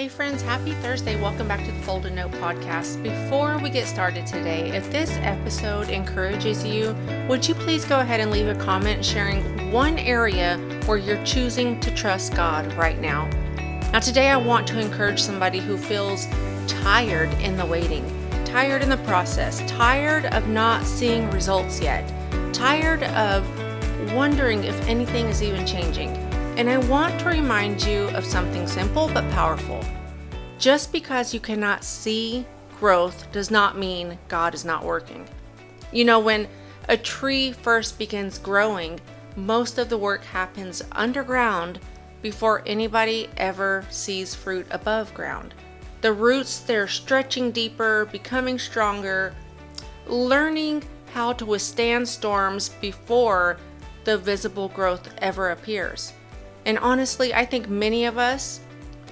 Hey friends, happy Thursday. Welcome back to the Folded Note podcast. Before we get started today, if this episode encourages you, would you please go ahead and leave a comment sharing one area where you're choosing to trust God right now. Now today I want to encourage somebody who feels tired in the waiting, tired in the process, tired of not seeing results yet, tired of wondering if anything is even changing. And I want to remind you of something simple but powerful. Just because you cannot see growth does not mean God is not working. You know, when a tree first begins growing, most of the work happens underground before anybody ever sees fruit above ground. The roots, they're stretching deeper, becoming stronger, learning how to withstand storms before the visible growth ever appears. And honestly, I think many of us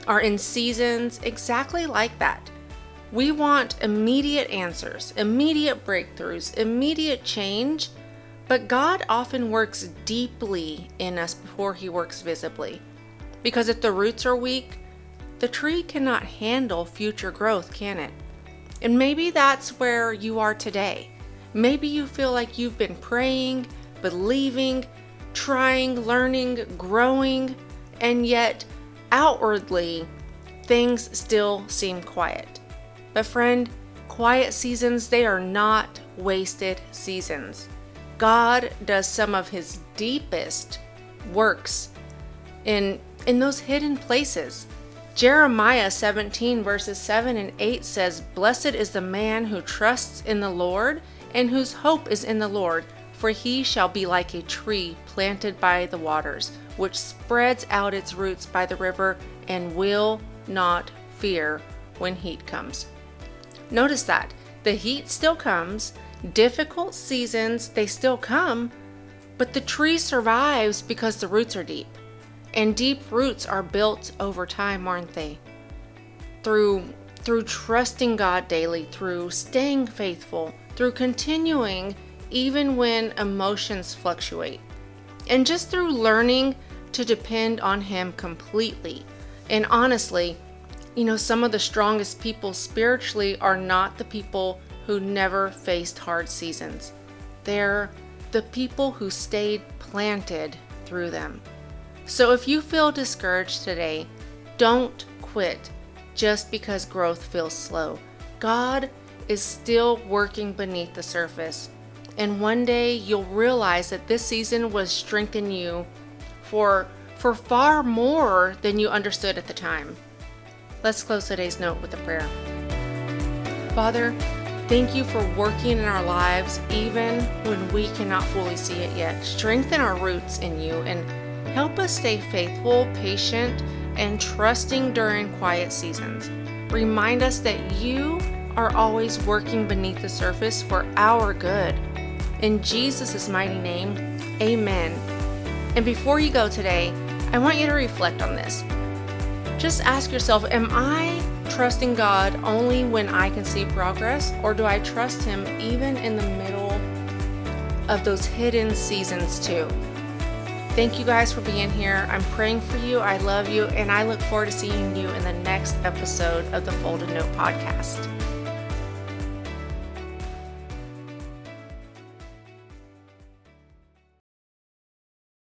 are in seasons exactly like that. We want immediate answers, immediate breakthroughs, immediate change, but God often works deeply in us before He works visibly. Because if the roots are weak, the tree cannot handle future growth, can it? And maybe that's where you are today. Maybe you feel like you've been praying, believing, trying, learning, growing, and yet outwardly things still seem quiet. But friend, quiet seasons, they are not wasted seasons. God does some of His deepest works in those hidden places. Jeremiah 17 verses 7 and 8 says, "Blessed is the man who trusts in the Lord and whose hope is in the Lord. For he shall be like a tree planted by the waters, which spreads out its roots by the river and will not fear when heat comes." Notice that. The heat still comes, difficult seasons, they still come, but the tree survives because the roots are deep. And deep roots are built over time, aren't they? Through trusting God daily, through staying faithful, through continuing even when emotions fluctuate, and just through learning to depend on Him completely. And honestly, you know, some of the strongest people spiritually are not the people who never faced hard seasons. They're the people who stayed planted through them. So if you feel discouraged today, don't quit just because growth feels slow. God is still working beneath the surface. And one day you'll realize that this season was strengthening you for far more than you understood at the time. Let's close today's note with a prayer. Father, thank you for working in our lives even when we cannot fully see it yet. Strengthen our roots in you and help us stay faithful, patient, and trusting during quiet seasons. Remind us that you are always working beneath the surface for our good. In Jesus' mighty name, amen. And before you go today, I want you to reflect on this. Just ask yourself, am I trusting God only when I can see progress, or do I trust Him even in the middle of those hidden seasons too? Thank you guys for being here. I'm praying for you. I love you, and I look forward to seeing you in the next episode of the Folded Note podcast.